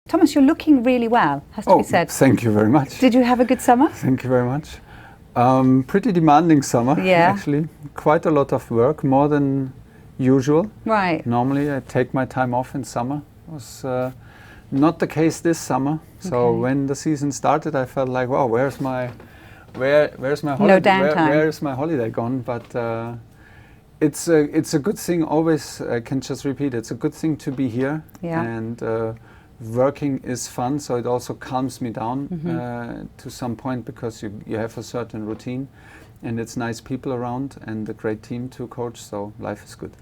Thomas, you're looking really well, has to be said. Thank you very much. Did you have a good summer? Thank you very much. Pretty demanding summer, actually. Quite a lot of work, more than usual. Right. Normally I take my time off in summer. It was not the case this summer. So when the season started, I felt like, wow, where's my holiday? No downtime. Where is my holiday gone? But it's a good thing. Always, I can just repeat, it's a good thing to be here. Yeah. And working is fun, so it also calms me down to some point, because you have a certain routine, and it's nice people around and a great team to coach, so life is good.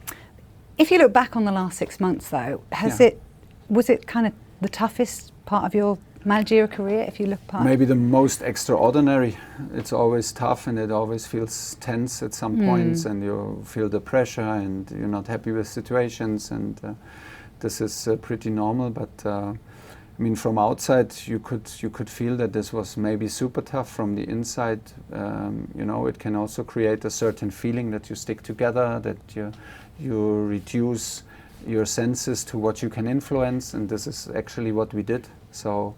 If you look back on the last 6 months though, was it kind of the toughest part of your managerial career, if you look back? Maybe the most extraordinary. It's always tough and it always feels tense at some points, and you feel the pressure and you're not happy with situations, and this is pretty normal, but I mean, from outside you could feel that this was maybe super tough. From the inside, it can also create a certain feeling that you stick together, that you reduce your senses to what you can influence, and this is actually what we did. So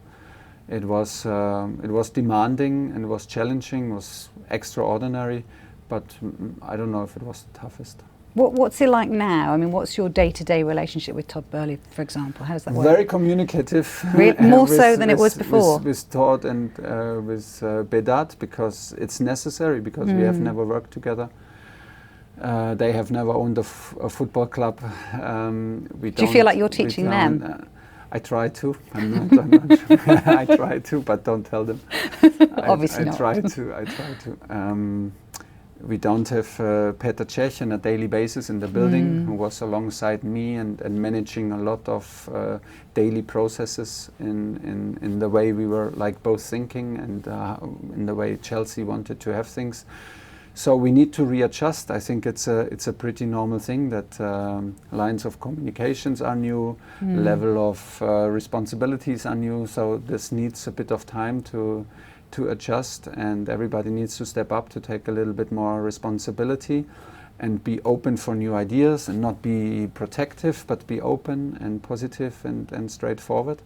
it was demanding and it was challenging, it was extraordinary, but I don't know if it was the toughest. What's it like now? I mean, what's your day-to-day relationship with Todd Boehly, for example? How does that work? Very communicative. More so than it was before? With Todd and with Bedat, because it's necessary, because we have never worked together. They have never owned a football club. Do you feel like you're teaching them? I try to. I'm not sure. I try to, but don't tell them. Obviously not. I try to. We don't have Petr Cech on a daily basis in the building, who was alongside me and managing a lot of daily processes in the way we were both thinking, and in the way Chelsea wanted to have things. So we need to readjust. I think it's a pretty normal thing that lines of communications are new, level of responsibilities are new. So this needs a bit of time to adjust, and everybody needs to step up to take a little bit more responsibility and be open for new ideas, and not be protective, but be open and positive and straightforward.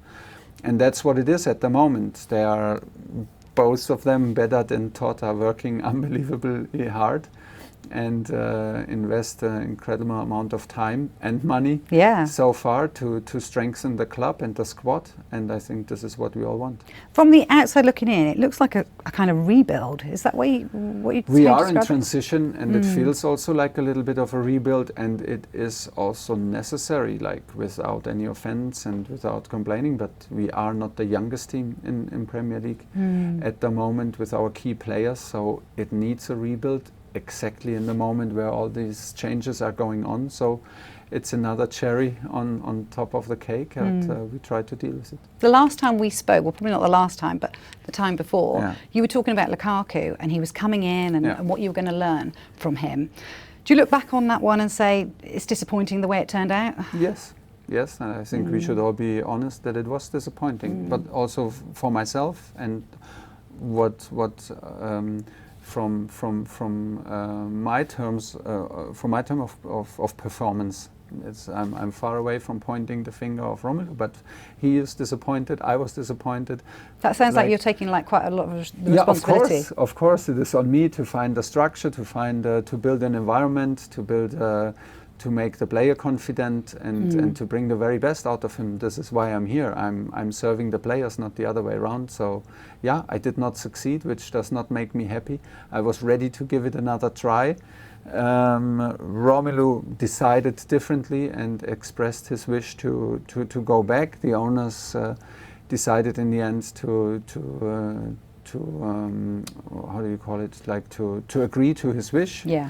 And that's what it is at the moment. They are, both of them, Bedat and Todd, are working unbelievably hard and invest an incredible amount of time and money so far to strengthen the club and the squad, and I think this is what we all want. From the outside looking in, it looks like a kind of rebuild. Is that what you We are in transition, and it feels also like a little bit of a rebuild, and it is also necessary, without any offense and without complaining, but we are not the youngest team in Premier League at the moment with our key players, so it needs a rebuild exactly in the moment where all these changes are going on. So it's another cherry on top of the cake, and we try to deal with it. The last time we spoke, well, probably not the last time, but the time before, you were talking about Lukaku, and he was coming in and what you were going to learn from him. Do you look back on that one and say it's disappointing the way it turned out? Yes, and I think we should all be honest that it was disappointing, but also for myself, and from my terms, from my term of performance. I'm far away from pointing the finger of Romelu, but he is disappointed. I was disappointed. That sounds like you're taking quite a lot of responsibility. Yeah, of course, it is on me to find the structure, to build an environment, to make the player confident, and to bring the very best out of him. This is why I'm here. I'm serving the players, not the other way around. So yeah, I did not succeed, which does not make me happy. I was ready to give it another try. Romelu decided differently and expressed his wish to go back. The owners decided in the end to how do you call it? To agree to his wish. Yeah.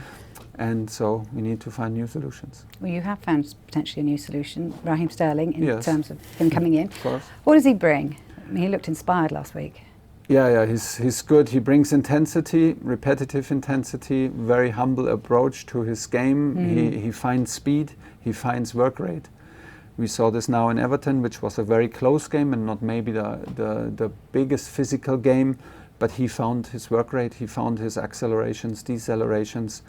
And so we need to find new solutions. Well, you have found potentially a new solution, Raheem Sterling, in terms of him coming in. Of course. What does he bring? I mean, he looked inspired last week. Yeah, he's good. He brings intensity, repetitive intensity, very humble approach to his game. He finds speed, he finds work rate. We saw this now in Everton, which was a very close game and not maybe the biggest physical game, but he found his work rate, he found his accelerations, decelerations.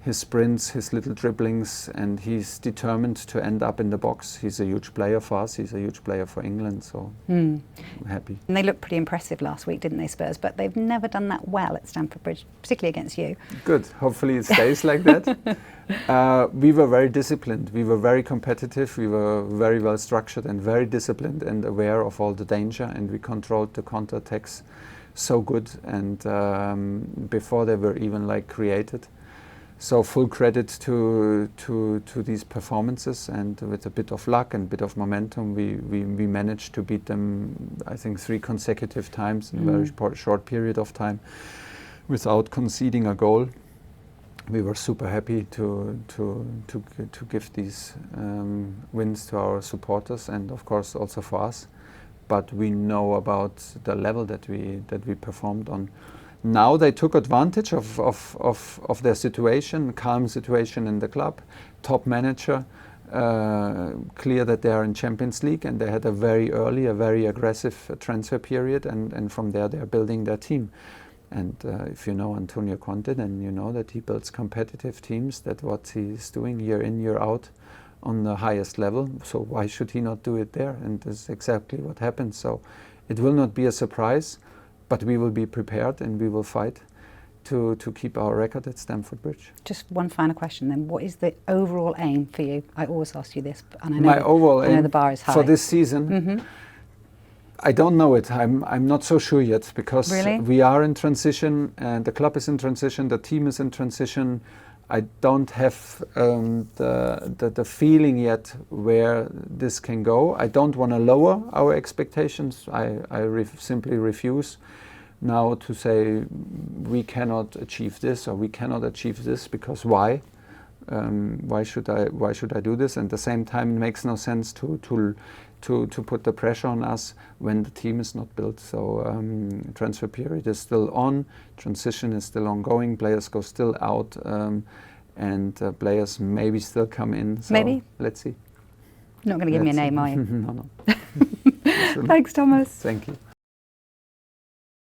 his sprints, his little dribblings, and he's determined to end up in the box. He's a huge player for us. He's a huge player for England, so I'm happy. And they looked pretty impressive last week, didn't they, Spurs? But they've never done that well at Stamford Bridge, particularly against you. Good. Hopefully it stays like that. We were very disciplined. We were very competitive. We were very well structured and very disciplined and aware of all the danger, and we controlled the counter-attacks so good, and before they were even created. So full credit to these performances, and with a bit of luck and a bit of momentum, we managed to beat them, I think, 3 consecutive times in a very short period of time without conceding a goal. We were super happy to give these wins to our supporters, and of course also for us. But we know about the level that we performed on. Now they took advantage of their situation, calm situation in the club, top manager, clear that they are in Champions League, and they had a very aggressive transfer period, and from there they are building their team. And if you know Antonio Conte, then you know that he builds competitive teams, that what he's doing year in, year out on the highest level. So why should he not do it there? And this is exactly what happened. So it will not be a surprise, but we will be prepared and we will fight to keep our record at Stamford Bridge. Just one final question then. What is the overall aim for you? I always ask you this, and I know, My overall I know aim the bar is high. for this season, I don't know it. I'm not so sure yet, because we are in transition, and the club is in transition, the team is in transition. I don't have the feeling yet where this can go. I don't want to lower our expectations. I simply refuse now to say we cannot achieve this or we cannot achieve this, because why? Why should I do this? And at the same time, it makes no sense to put the pressure on us when the team is not built. So transfer period is still on, transition is still ongoing, players go still out, and players maybe still come in. So maybe? Let's see. You're not going to give me a name, are you? No. Thanks, Thomas. Thank you.